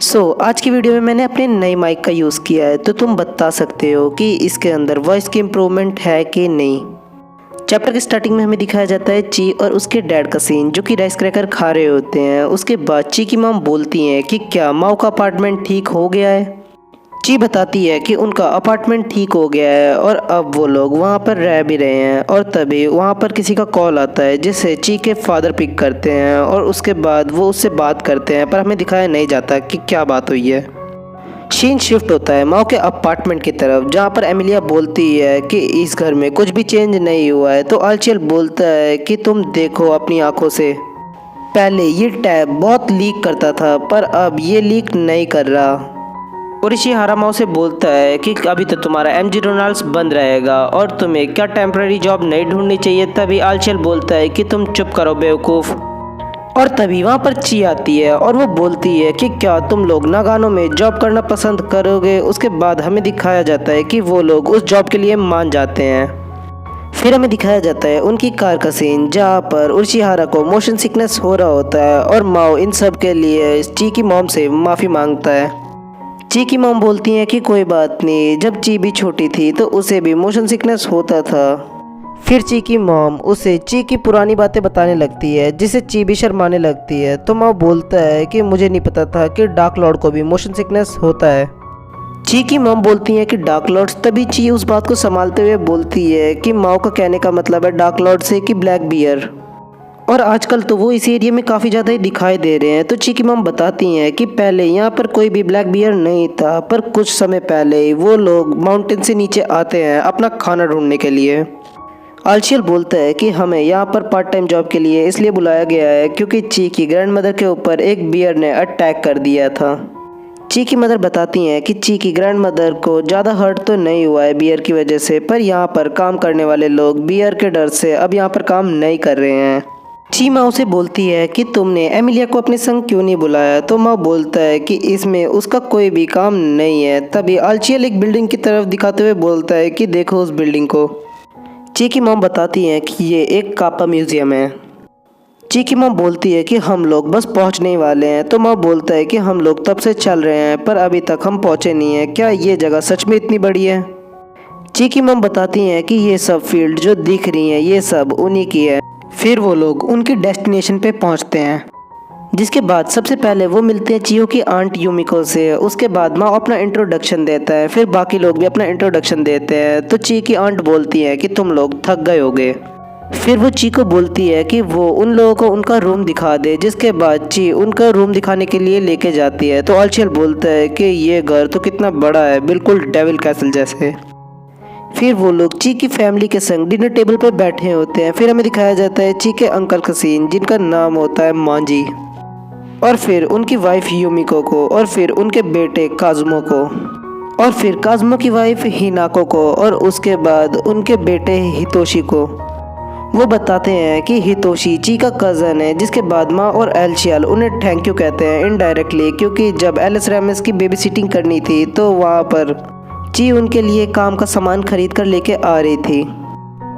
आज की वीडियो में मैंने अपने नए माइक का यूज़ किया है, तो तुम बता सकते हो कि इसके अंदर वॉइस की इम्प्रूवमेंट है कि नहीं। चैप्टर के स्टार्टिंग में हमें दिखाया जाता है ची और उसके डैड का सीन, जो कि राइस क्रैकर खा रहे होते हैं। उसके बाद ची की मॉम बोलती हैं कि क्या माओ का अपार्टमेंट ठीक हो गया है। ची बताती है कि उनका अपार्टमेंट ठीक हो गया है और अब वो लोग वहाँ पर रह भी रहे हैं। और तभी वहाँ पर किसी का कॉल आता है, जिसे ची के फादर पिक करते हैं और उसके बाद वो उससे बात करते हैं, पर हमें दिखाया नहीं जाता कि क्या बात हुई है। सीन शिफ्ट होता है माओ के अपार्टमेंट की तरफ, जहाँ पर एमिलिया बोलती है कि इस घर में कुछ भी चेंज नहीं हुआ है। तो आल्शियल बोलता है कि तुम देखो अपनी आंखों से, पहले ये टैब बहुत लीक करता था पर अब ये लीक नहीं कर रहा। और इशिहारा माओ से बोलता है कि अभी तो तुम्हारा एमजी डोनाल्ड्स बंद रहेगा और तुम्हें क्या टेम्पररी जॉब नहीं ढूंढनी चाहिए। तभी आल्शियल बोलता है कि तुम चुप करो बेवकूफ़। और तभी वहाँ पर ची आती है और वो बोलती है कि क्या तुम लोग नागानो में जॉब करना पसंद करोगे। उसके बाद हमें दिखाया जाता है कि वो लोग उस जॉब के लिए मान जाते हैं। फिर हमें दिखाया जाता है उनकी कार का सीन, जहाँ पर उशिहारा को मोशन सिकनेस हो रहा होता है और माओ इन सब के लिए ची की मॉम से माफ़ी मांगता है। ची की मॉम बोलती हैं कि कोई बात नहीं, जब ची भी छोटी थी तो उसे भी मोशन सिकनेस होता था। फिर ची की मॉम उसे ची की पुरानी बातें बताने लगती है, जिसे ची भी शर्माने लगती है। तो माँ बोलता है कि मुझे नहीं पता था कि डार्क लॉर्ड को भी मोशन सिकनेस होता है। ची की मॉम बोलती है कि डार्क लॉर्ड्स। तभी ची उस बात को संभालते हुए बोलती है कि माओ का कहने का मतलब है डार्क लॉर्ड से कि ब्लैक बियर, और आजकल तो वो इस एरिया में काफ़ी ज़्यादा ही दिखाई दे रहे हैं। तो ची की मॉम बताती हैं कि पहले यहाँ पर कोई भी ब्लैक बियर नहीं था, पर कुछ समय पहले वो लोग माउंटेन से नीचे आते हैं अपना खाना ढूंढने के लिए। आल्शियल बोलता है कि हमें यहाँ पर पार्ट टाइम जॉब के लिए इसलिए बुलाया गया है क्योंकि ची की ग्रैंड मदर के ऊपर एक बियर ने अटैक कर दिया था। ची की मदर बताती हैं कि ची की ग्रैंड मदर को ज़्यादा हर्ट तो नहीं हुआ है बियर की वजह से, पर यहाँ पर काम करने वाले लोग बियर के डर से अब यहाँ पर काम नहीं कर रहे हैं। ची माओ से बोलती है कि तुमने एमिलिया को अपने संग क्यों नहीं बुलाया। तो माओ बोलता है कि इसमें उसका कोई भी काम नहीं है। तभी आल्शियल एक बिल्डिंग की तरफ दिखाते हुए बोलता है कि देखो उस बिल्डिंग को। ची की मॉम बताती हैं कि ये एक कापा म्यूजियम है। ची की मॉम बोलती है कि हम लोग बस पहुंचने ही वाले हैं। तो माँ बोलता है कि हम लोग तब से चल रहे हैं पर अभी तक हम पहुंचे नहीं हैं, क्या ये जगह सच में इतनी बड़ी है। ची की मॉम बताती हैं कि ये सब फील्ड जो दिख रही हैं ये सब उन्हीं की है। फिर वो लोग उनकी डेस्टिनेशन पे पहुंचते हैं, जिसके बाद सबसे पहले वो मिलते हैं चियो की आंट यूमिको से। उसके बाद माँ अपना इंट्रोडक्शन देता है, फिर बाकी लोग भी अपना इंट्रोडक्शन देते हैं। तो ची की आंट बोलती है कि तुम लोग थक गए होगे। फिर वो ची को बोलती है कि वो उन लोगों को उनका रूम दिखा दे, जिसके बाद ची उनका रूम दिखाने के लिए लेके जाती है। तो आल्शियल बोलता है कि ये घर तो कितना बड़ा है, बिल्कुल डेविल कैसल जैसे। फिर वो लोग ची की फैमिली के संग डिनर टेबल पर बैठे होते हैं। फिर हमें दिखाया जाता है ची के अंकल का सीन, जिनका नाम होता है मांजी, और फिर उनकी वाइफ यूमिको को, और फिर उनके बेटे काजुमो को, और फिर काजुमो की वाइफ हिनाको को, और उसके बाद उनके बेटे हितोशी को। वो बताते हैं कि हितोशी ची का कज़न है, जिसके बाद माँ और आल्शियल उन्हें थैंक यू कहते हैं इनडायरेक्टली, क्योंकि जब एलिस रैमिस की बेबी सिटिंग करनी थी तो वहाँ पर ची उनके लिए काम का सामान खरीद कर लेके आ रही थी।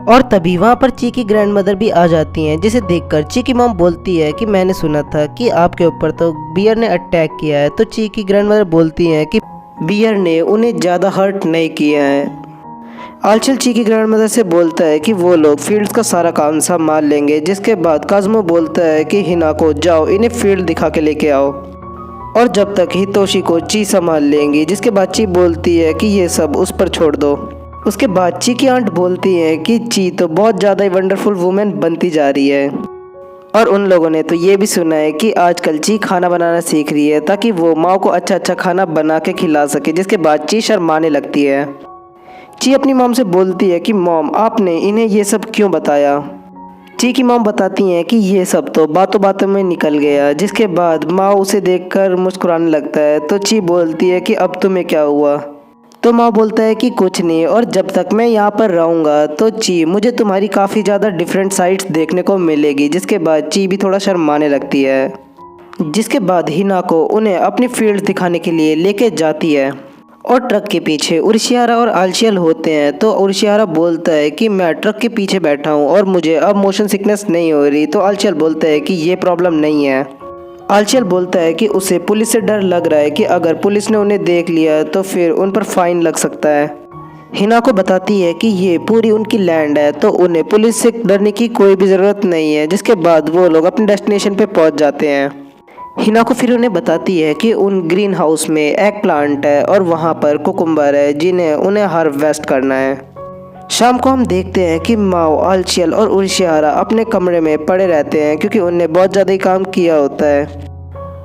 और तभी वहाँ पर ची की ग्रैंड मदर भी आ जाती हैं, जिसे देखकर ची की मॉम बोलती है कि मैंने सुना था कि आपके ऊपर तो बियर ने अटैक किया है। तो ची की ग्रैंड मदर बोलती हैं कि बियर ने उन्हें ज़्यादा हर्ट नहीं किया है। आल्शियल ची की ग्रैंड मदर से बोलता है कि वो लोग फील्ड्स का सारा काम संभाल लेंगे। जिसके बाद काजुमो बोलता है कि हिनाको जाओ इन्हें फील्ड दिखा के लेके आओ, और जब तक हितोशी को ची संभाल लेंगी। जिसके बाद ची बोलती है कि ये सब उस पर छोड़ दो। उसके बाद ची की आंट बोलती है कि ची तो बहुत ज़्यादा ही वंडरफुल वुमेन बनती जा रही है, और उन लोगों ने तो ये भी सुना है कि आजकल ची खाना बनाना सीख रही है ताकि वो माँ को अच्छा अच्छा खाना बना के खिला सके। जिसके बाद ची शर्माने लगती है। ची अपनी मॉम से बोलती है कि मॉम आपने इन्हें ये सब क्यों बताया। ची की मॉम बताती हैं कि ये सब तो बातों बातों में निकल गया। जिसके बाद माँ उसे देखकर मुस्कुराने लगता है। तो ची बोलती है कि अब तुम्हें क्या हुआ। तो माँ बोलता है कि कुछ नहीं, और जब तक मैं यहाँ पर रहूँगा तो ची मुझे तुम्हारी काफ़ी ज़्यादा डिफरेंट साइड्स देखने को मिलेगी। जिसके बाद ची भी थोड़ा शर्माने लगती है। जिसके बाद हिनाको उन्हें अपनी फील्ड दिखाने के लिए लेके जाती है, और ट्रक के पीछे उशिहारा और आल्शियल होते हैं। तो उशिहारा बोलता है कि मैं ट्रक के पीछे बैठा हूँ और मुझे अब मोशन सिकनेस नहीं हो रही। तो आल्शियल बोलता है कि ये प्रॉब्लम नहीं है। आलचियल बोलता है कि उसे पुलिस से डर लग रहा है कि अगर पुलिस ने उन्हें देख लिया तो फिर उन पर फाइन लग सकता है। हिनाको बताती है कि ये पूरी उनकी लैंड है तो उन्हें पुलिस से डरने की कोई भी ज़रूरत नहीं है, जिसके बाद वो लोग अपने डेस्टिनेशन पे पहुंच जाते हैं। हिनाको फिर उन्हें बताती है कि उन ग्रीन हाउस में एग प्लांट है और वहाँ पर कुकुम्बर है जिन्हें उन्हें हार्वेस्ट करना है। शाम को हम देखते हैं कि माओ, आलचियल और उशिहारा अपने कमरे में पड़े रहते हैं क्योंकि उन्हें बहुत ज़्यादा ही काम किया होता है।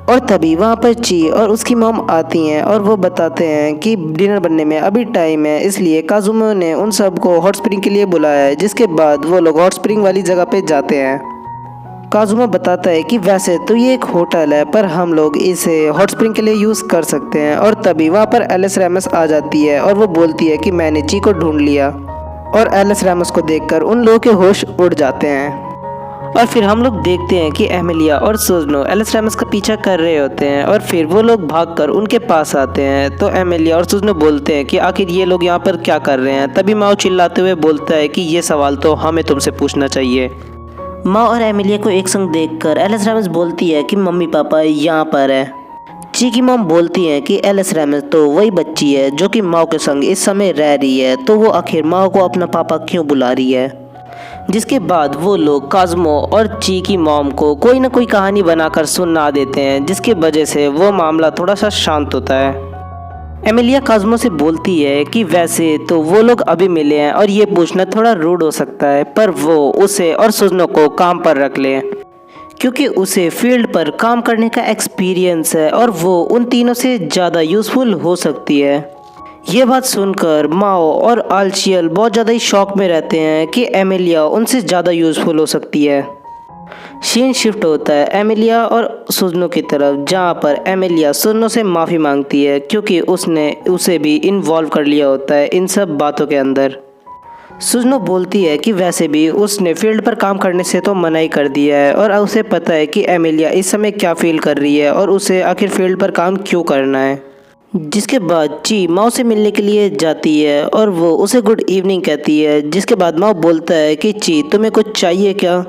और तभी वहाँ पर ची और उसकी मॉम आती हैं और वो बताते हैं कि डिनर बनने में अभी टाइम है, इसलिए काजुमो ने उन सबको हॉट स्प्रिंग के लिए बुलाया है। जिसके बाद वो लोग हॉट स्प्रिंग वाली जगह पे जाते हैं। काजुमो बताता है कि वैसे तो ये एक होटल है पर हम लोग इसे हॉट स्प्रिंग के लिए यूज़ कर सकते हैं। और तभी वहाँ पर एलिस रैमस आ जाती है और वो बोलती है कि मैंने ची को ढूंढ लिया। और एलिस रैमस को देखकर उन लोगों के होश उड़ जाते हैं। और फिर हम लोग देखते हैं कि एमिलिया और सुजनो एलिस रैमस का पीछा कर रहे होते हैं और फिर वो लोग भागकर उनके पास आते हैं। तो एमिलिया और सुजनो बोलते हैं कि आखिर ये लोग यहाँ पर क्या कर रहे हैं। तभी माओ चिल्लाते हुए बोलता है कि ये सवाल तो हमें तुमसे पूछना चाहिए। माओ और एमिलिया को एक संग देखकर एलिस रैमस बोलती है कि मम्मी पापा यहाँ पर है। ची की मॉम बोलती है कि एलिस रैमस तो वही बच्ची है जो कि माओ के संग इस समय रह रही है, तो वो आखिर माओ को अपना पापा क्यों बुला रही है। जिसके बाद वो लोग काज़ुमो और ची की मॉम को कोई ना कोई कहानी बनाकर सुना देते हैं, जिसकी वजह से वो मामला थोड़ा सा शांत होता है। एमिलिया काज़ुमो से बोलती है कि वैसे तो वो लोग अभी मिले हैं और ये पूछना थोड़ा रूड हो सकता है, पर वो उसे और सुजनो को काम पर रख ले क्योंकि उसे फील्ड पर काम करने का एक्सपीरियंस है और वो उन तीनों से ज़्यादा यूज़फुल हो सकती है। ये बात सुनकर माओ और आलचियल बहुत ज़्यादा ही शॉक में रहते हैं कि एमिलिया उनसे ज़्यादा यूज़फुल हो सकती है। सीन शिफ्ट होता है एमिलिया और सुजनो की तरफ, जहाँ पर एमिलिया सुजनो से माफ़ी मांगती है क्योंकि उसने उसे भी इन्वॉल्व कर लिया होता है इन सब बातों के अंदर। सुजनो बोलती है कि वैसे भी उसने फील्ड पर काम करने से तो मना ही कर दिया है और उसे पता है कि एमिलिया इस समय क्या फील कर रही है और उसे आखिर फील्ड पर काम क्यों करना है। जिसके बाद ची माओ से मिलने के लिए जाती है और वो उसे गुड इवनिंग कहती है। जिसके बाद माओ बोलता है कि ची तुम्हें कुछ चाहिए क्या।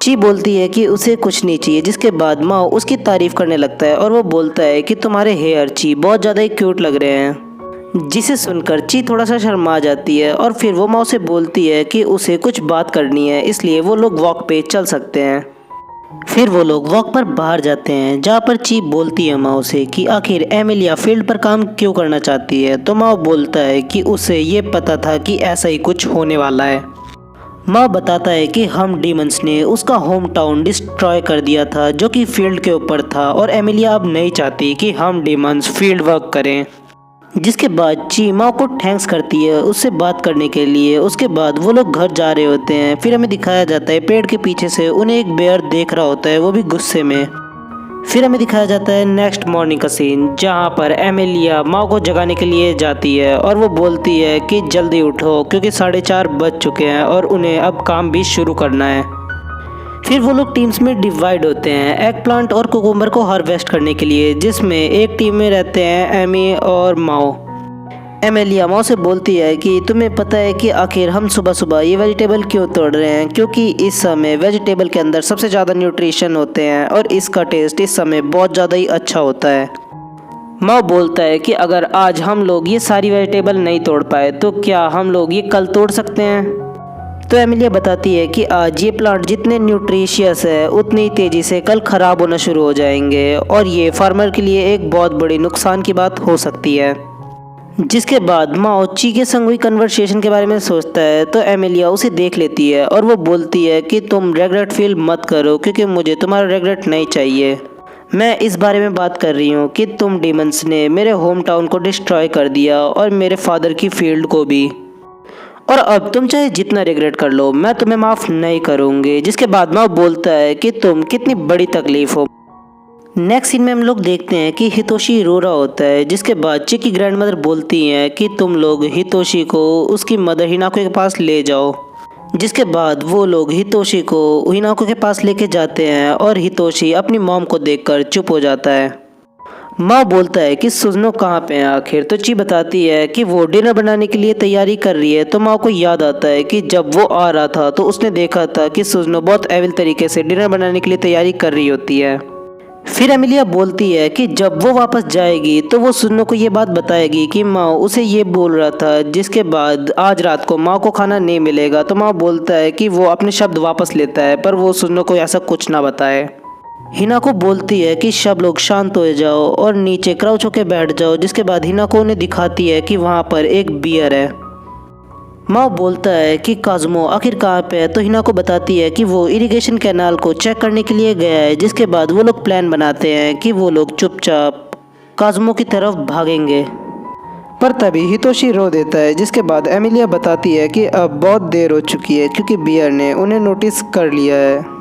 ची बोलती है कि उसे कुछ नहीं चाहिए। जिसके बाद माओ उसकी तारीफ़ करने लगता है और वो बोलता है कि तुम्हारे हेयर ची बहुत ज़्यादा ही क्यूट लग रहे हैं। जिसे सुनकर ची थोड़ा सा शर्मा जाती है और फिर वो माओ से बोलती है कि उसे कुछ बात करनी है, इसलिए वो लोग वॉक पे चल सकते हैं। फिर वो लोग वॉक पर बाहर जाते हैं, जहाँ पर ची बोलती है माओ से कि आखिर एमिलिया फील्ड पर काम क्यों करना चाहती है। तो माओ बोलता है कि उसे ये पता था कि ऐसा ही कुछ होने वाला है। माओ बताता है कि हम डीमंस ने उसका होम टाउन डिस्ट्रॉय कर दिया था जो कि फील्ड के ऊपर था और एमिलिया अब नहीं चाहती कि हम डीमंस फील्ड वर्क करें। जिसके बाद ची माओ को थैंक्स करती है उससे बात करने के लिए। उसके बाद वो लोग घर जा रहे होते हैं। फिर हमें दिखाया जाता है पेड़ के पीछे से उन्हें एक बेयर देख रहा होता है, वो भी गुस्से में। फिर हमें दिखाया जाता है नेक्स्ट मॉर्निंग का सीन, जहाँ पर एमिलिया माओ को जगाने के लिए जाती है और वो बोलती है कि जल्दी उठो क्योंकि 4:30 बज चुके हैं और उन्हें अब काम भी शुरू करना है। फिर वो लोग टीम्स में डिवाइड होते हैं एग प्लांट और कुकुम्बर को हार्वेस्ट करने के लिए, जिसमें एक टीम में रहते हैं एमी और माओ। एमिलिया माओ से बोलती है कि तुम्हें पता है कि आखिर हम सुबह सुबह ये वेजिटेबल क्यों तोड़ रहे हैं, क्योंकि इस समय वेजिटेबल के अंदर सबसे ज़्यादा न्यूट्रिशन होते हैं और इसका टेस्ट इस समय बहुत ज़्यादा ही अच्छा होता है। माओ बोलता है कि अगर आज हम लोग ये सारी वेजिटेबल नहीं तोड़ पाए तो क्या हम लोग ये कल तोड़ सकते हैं। तो एमिलिया बताती है कि आज ये प्लांट जितने न्यूट्रिशियस है उतनी तेज़ी से कल ख़राब होना शुरू हो जाएंगे और ये फार्मर के लिए एक बहुत बड़ी नुकसान की बात हो सकती है। जिसके बाद माओ ची के संग हुई कन्वर्सेशन के बारे में सोचता है तो एमिलिया उसे देख लेती है और वो बोलती है कि तुम रेग्रेट फील मत करो क्योंकि मुझे तुम्हारा रेग्रेट नहीं चाहिए। मैं इस बारे में बात कर रही हूँ कि तुम डीमंस ने मेरे होम टाउन को डिस्ट्रॉय कर दिया और मेरे फादर की फील्ड को भी, और अब तुम चाहे जितना रिग्रेट कर लो मैं तुम्हें माफ़ नहीं करूँगी। जिसके बाद माओ बोलता है कि तुम कितनी बड़ी तकलीफ़ हो। नेक्स्ट सीन में हम लोग देखते हैं कि हितोशी रो रहा होता है। जिसके बाद ची की ग्रैंड मदर बोलती हैं कि तुम लोग हितोशी को उसकी मदर हिनाको के पास ले जाओ। जिसके बाद वो लोग हितोशी को हिनाको के पास लेके जाते हैं और हितोशी अपनी मॉम को देखकर चुप हो जाता है। माँ बोलता है कि सुजनो कहाँ पे है आखिर। तो ची बताती है कि वो डिनर बनाने के लिए तैयारी कर रही है। तो माँ को याद आता है कि जब वो आ रहा था तो उसने देखा था कि सुजनो बहुत एविल तरीके से डिनर बनाने के लिए तैयारी कर रही होती है। फिर एमिलिया बोलती है कि जब वो वापस जाएगी तो वो सुनो को ये बात बताएगी कि माँ उसे ये बोल रहा था, जिसके बाद आज रात को माँ को खाना नहीं मिलेगा। तो माँ बोलता है कि वो अपने शब्द वापस लेता है, पर वो सुनो को ऐसा कुछ ना बताए। हिनाको बोलती है कि सब लोग शांत हो जाओ और नीचे क्राउच होके बैठ जाओ, जिसके बाद हिनाको उन्हें दिखाती है कि वहाँ पर एक बियर है। माओ बोलता है कि काज़ुमो आखिर कहाँ पे है, तो हिनाको बताती है कि वो इरिगेशन कैनाल को चेक करने के लिए गया है। जिसके बाद वो लोग प्लान बनाते हैं कि वो लोग चुपचाप काज़ुमो की तरफ भागेंगे। पर तभी हितोशी रो देता है, जिसके बाद एमिलिया बताती है कि अब बहुत देर हो चुकी है क्योंकि बियर ने उन्हें नोटिस कर लिया है।